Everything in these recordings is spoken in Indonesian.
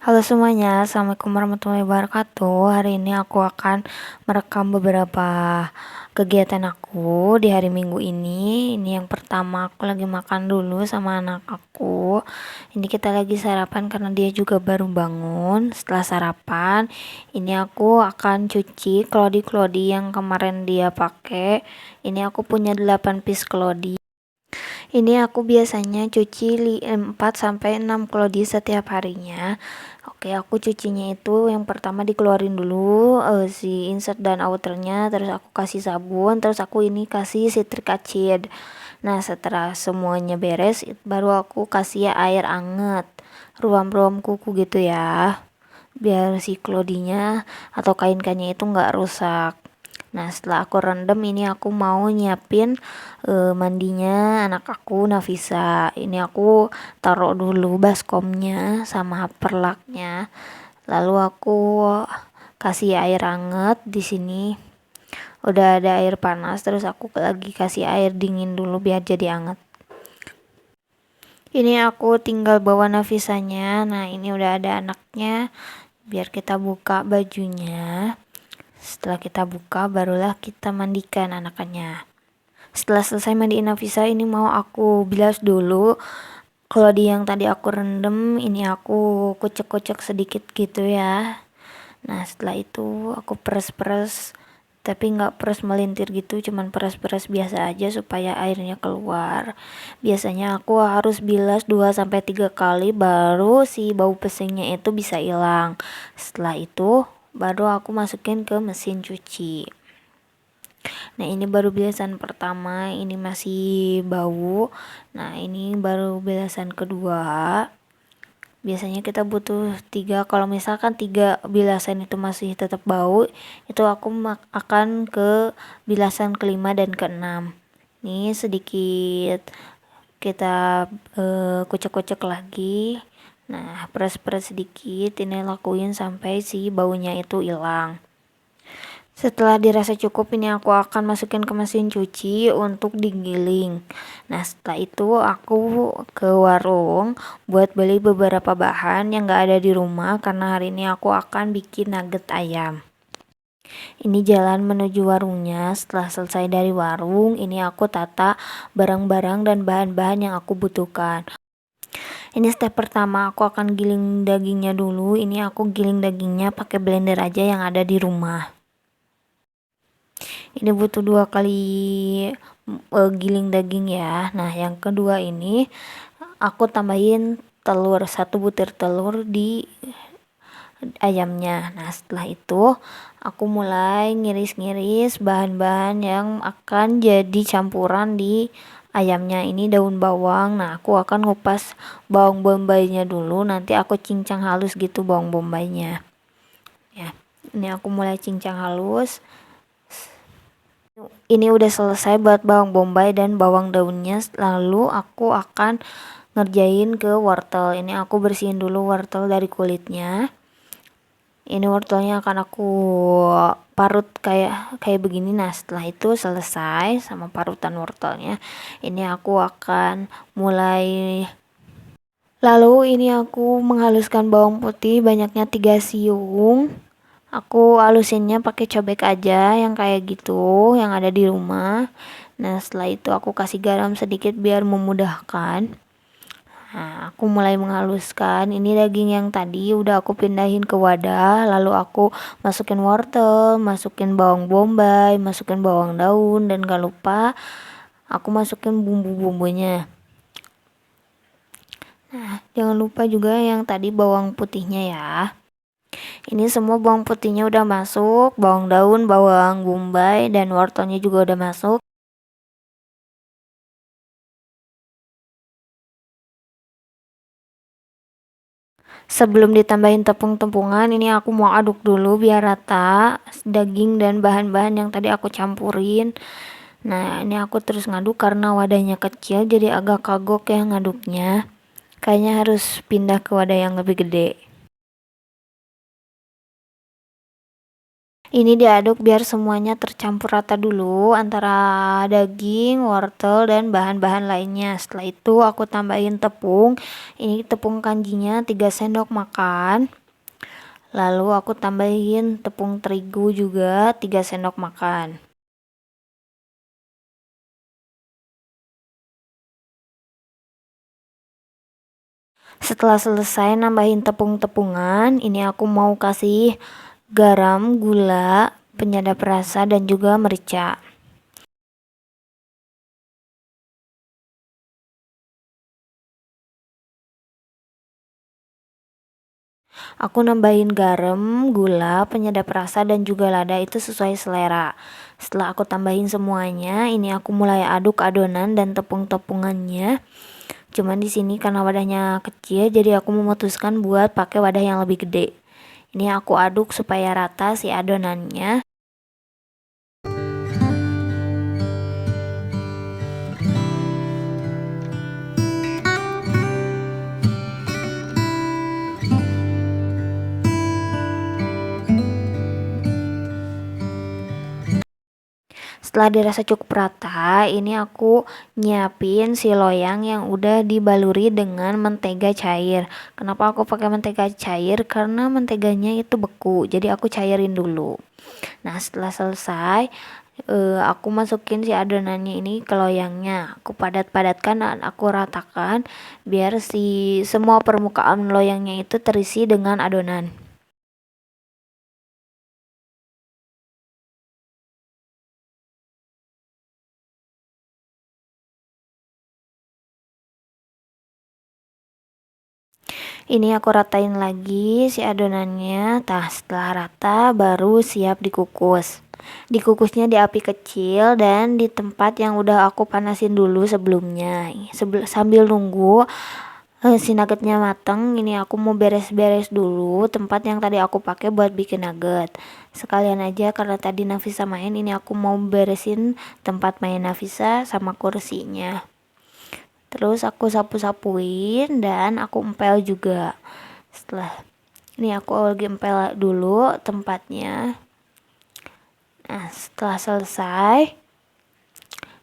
Halo semuanya, Assalamualaikum warahmatullahi wabarakatuh. Hari ini aku akan merekam beberapa kegiatan aku di hari Minggu ini. Ini yang pertama, aku lagi makan dulu sama anak aku. Ini kita lagi sarapan karena dia juga baru bangun. Setelah sarapan, ini aku akan cuci klodi-klodi yang kemarin dia pakai. Ini aku punya 8 piece klodi. Ini aku biasanya cuci 4 sampai 6 klodi setiap harinya. Oke, aku cucinya itu yang pertama dikeluarin dulu si insert dan outernya, terus aku kasih sabun, terus aku ini kasih citric acid. Nah, setelah semuanya beres, baru aku kasih air anget, ruam-ruam kuku gitu ya, biar si klodinya atau kain-kainnya itu nggak rusak. Nah, setelah aku rendam, ini aku mau nyiapin mandinya anak aku Nafisa. Ini aku taruh dulu baskomnya sama perlaknya. Lalu aku kasih air hangat di sini. Udah ada air panas, terus aku lagi kasih air dingin dulu biar jadi hangat. Ini aku tinggal bawa Nafisanya. Nah, ini udah ada anaknya. Biar kita buka bajunya. Setelah kita buka, barulah kita mandikan anakannya. Setelah selesai mandiin Nafisa, ini mau aku bilas dulu. Kalau di yang tadi aku rendam, ini aku kucek-kucek sedikit gitu ya. Nah, setelah itu aku peres-peres, tapi nggak peres melintir gitu, cuman peres-peres biasa aja supaya airnya keluar. Biasanya aku harus bilas 2 sampai 3 kali baru si bau pesingnya itu bisa hilang. Setelah itu baru aku masukin ke mesin cuci. Nah, ini baru bilasan pertama, ini masih bau. Nah, ini baru bilasan kedua. Biasanya kita butuh 3. Kalau misalkan 3 bilasan itu masih tetap bau, itu aku akan ke bilasan kelima dan keenam. Ini sedikit kita kucek-kucek lagi. Nah, peres-peres sedikit, ini lakuin sampai si baunya itu hilang. Setelah dirasa cukup, ini aku akan masukin ke mesin cuci untuk digiling. Nah, setelah itu aku ke warung buat beli beberapa bahan yang gak ada di rumah karena hari ini aku akan bikin nugget ayam. Ini jalan menuju warungnya. Setelah selesai dari warung, ini aku tata barang-barang dan bahan-bahan yang aku butuhkan. Ini step pertama, aku akan giling dagingnya dulu. Ini aku giling dagingnya pakai blender aja yang ada di rumah. Ini butuh 2 kali giling daging ya. Nah, yang kedua ini aku tambahin telur, 1 butir telur di ayamnya. Nah, setelah itu aku mulai ngiris-ngiris bahan-bahan yang akan jadi campuran di ayamnya. Ini daun bawang. Nah, aku akan ngupas bawang bombaynya dulu, nanti aku cincang halus gitu bawang bombaynya ya. Ini aku mulai cincang halus. Ini udah selesai buat bawang bombay dan bawang daunnya. Lalu aku akan ngerjain ke wortel. Ini aku bersihin dulu wortel dari kulitnya. Ini wortelnya akan aku parut kayak begini. Nah, setelah itu selesai sama parutan wortelnya, ini aku akan mulai. Lalu ini aku menghaluskan bawang putih banyaknya 3 siung. Aku halusinnya pakai cobek aja yang kayak gitu, yang ada di rumah. Nah, setelah itu aku kasih garam sedikit biar memudahkan. Nah, aku mulai menghaluskan. Ini daging yang tadi udah aku pindahin ke wadah, lalu aku masukin wortel, masukin bawang bombay, masukin bawang daun, dan gak lupa aku masukin bumbu-bumbunya. Nah, jangan lupa juga yang tadi bawang putihnya ya. Ini semua bawang putihnya udah masuk, bawang daun, bawang bombay, dan wortelnya juga udah masuk. Sebelum ditambahin tepung-tepungan, ini aku mau aduk dulu biar rata daging dan bahan-bahan yang tadi aku campurin. Nah, ini aku terus ngaduk karena wadahnya kecil jadi agak kagok ya ngaduknya. Kayaknya harus pindah ke wadah yang lebih gede. Ini diaduk biar semuanya tercampur rata dulu antara daging, wortel, dan bahan-bahan lainnya. Setelah itu aku tambahin tepung. Ini tepung kanjinya 3 sendok makan. Lalu aku tambahin tepung terigu juga 3 sendok makan. Setelah selesai nambahin tepung-tepungan, ini aku mau kasih garam, gula, penyedap rasa, dan juga merica. Aku nambahin garam, gula, penyedap rasa, dan juga lada itu sesuai selera. Setelah aku tambahin semuanya, ini aku mulai aduk adonan dan tepung-tepungannya. Cuman di sini karena wadahnya kecil, jadi aku memutuskan buat pakai wadah yang lebih gede. Ini aku aduk supaya rata si adonannya. Setelah dirasa cukup rata, ini aku nyiapin si loyang yang udah dibaluri dengan mentega cair. Kenapa aku pakai mentega cair? Karena menteganya itu beku, jadi aku cairin dulu. Nah, setelah selesai, aku masukin si adonannya ini ke loyangnya. Aku padat-padatkan dan aku ratakan biar si semua permukaan loyangnya itu terisi dengan adonan. Ini aku ratain lagi si adonannya. Setelah rata baru siap dikukus. Dikukusnya di api kecil dan di tempat yang udah aku panasin dulu sebelumnya. Sambil nunggu si nuggetnya mateng, ini aku mau beres-beres dulu tempat yang tadi aku pakai buat bikin nugget. Sekalian aja karena tadi Nafisa main, ini aku mau beresin tempat main Nafisa sama kursinya. Terus aku sapu-sapuin dan aku empel juga. Setelah ini aku lagi empel dulu tempatnya. Nah, setelah selesai,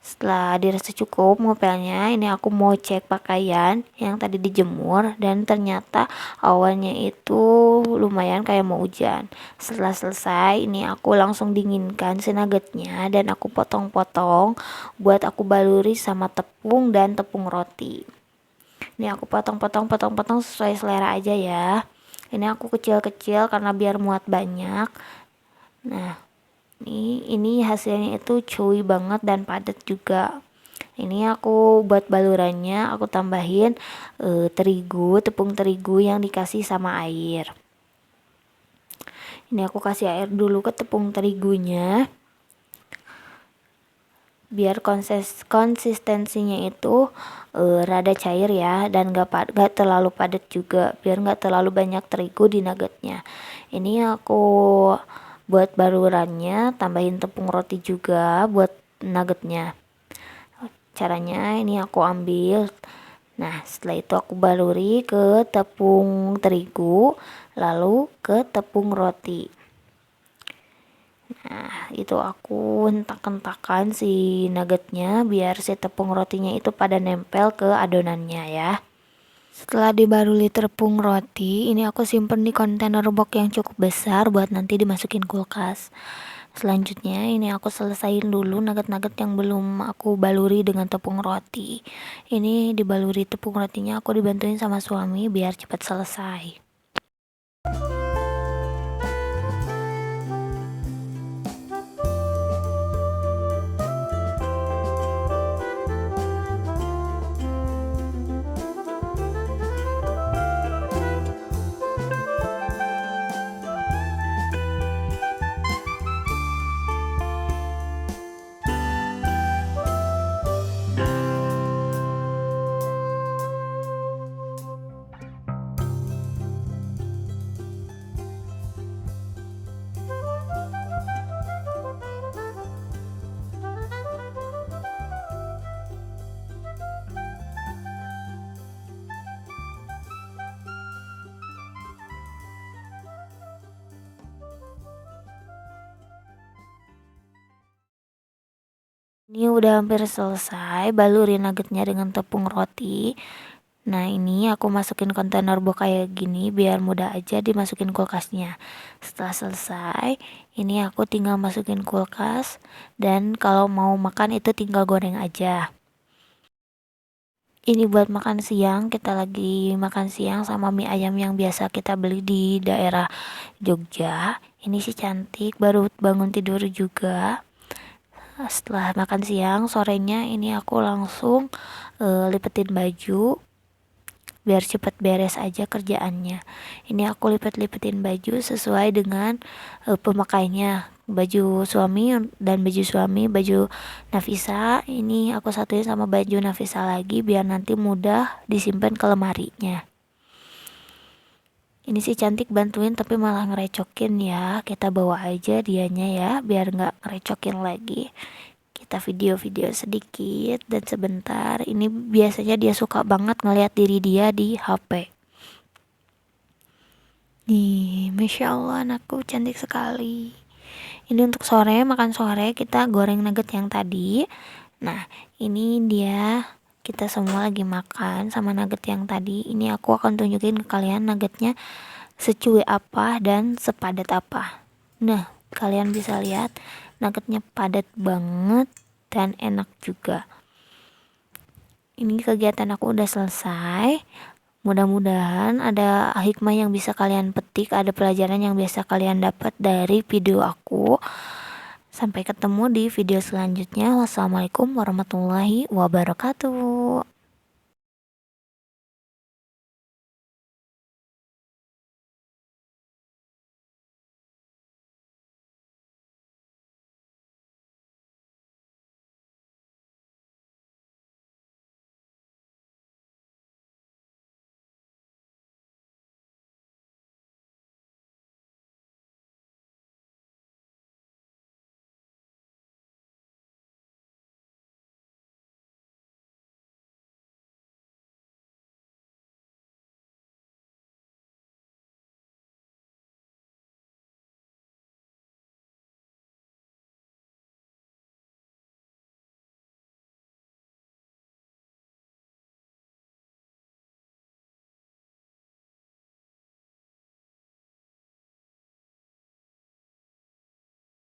setelah dirasa cukup ngepelnya, ini aku mau cek pakaian yang tadi dijemur dan ternyata awalnya itu lumayan kayak mau hujan. Setelah selesai, ini aku langsung dinginkan si nuggetnya dan aku potong-potong buat aku baluri sama tepung dan tepung roti. Ini aku potong-potong sesuai selera aja ya. Ini aku kecil-kecil karena biar muat banyak. Nah, ini hasilnya itu chewy banget dan padat juga. Ini aku buat balurannya aku tambahin tepung terigu yang dikasih sama air. Ini aku kasih air dulu ke tepung terigunya biar konsistensinya itu rada cair ya, dan gak terlalu padat juga, biar gak terlalu banyak terigu di nuggetnya. Ini aku buat balurannya tambahin tepung roti juga buat nuggetnya. Caranya ini aku ambil, nah setelah itu aku baluri ke tepung terigu lalu ke tepung roti. Nah, itu aku hentak-hentakan si nuggetnya biar si tepung rotinya itu pada nempel ke adonannya ya. Setelah dibaluri tepung roti, ini aku simpen di kontainer box yang cukup besar buat nanti dimasukin kulkas. Selanjutnya ini aku selesain dulu nugget-nugget yang belum aku baluri dengan tepung roti. Ini dibaluri tepung rotinya aku dibantuin sama suami biar cepat selesai. Ini udah hampir selesai, baluri nuggetnya dengan tepung roti. Nah, ini aku masukin kontainer box kayak gini biar mudah aja dimasukin kulkasnya. Setelah selesai, ini aku tinggal masukin kulkas, dan kalau mau makan itu tinggal goreng aja. Ini buat makan siang, kita lagi makan siang sama mie ayam yang biasa kita beli di daerah Jogja. Ini sih cantik, baru bangun tidur juga. Setelah makan siang, sorenya ini aku langsung lipetin baju biar cepet beres aja kerjaannya. Ini aku lipet-lipetin baju sesuai dengan pemakainya. Baju suami dan baju suami, baju Nafisa ini aku satuin sama baju Nafisa lagi biar nanti mudah disimpan ke lemarinya. Ini sih cantik bantuin tapi malah ngerecokin ya. Kita bawa aja dianya ya biar nggak ngerecokin lagi. Kita video-video sedikit dan sebentar. Ini biasanya dia suka banget ngeliat diri dia di HP. Nih, Masya Allah anakku cantik sekali. Ini untuk sore, makan sore kita goreng nugget yang tadi. Nah, ini dia, kita semua lagi makan sama nugget yang tadi. Ini aku akan tunjukin ke kalian nuggetnya secuek apa dan sepadat apa. Nah, kalian bisa lihat nuggetnya padat banget dan enak juga. Ini kegiatan aku udah selesai. Mudah-mudahan ada hikmah yang bisa kalian petik, ada pelajaran yang bisa kalian dapat dari video aku. Sampai ketemu di video selanjutnya. Wassalamualaikum warahmatullahi wabarakatuh.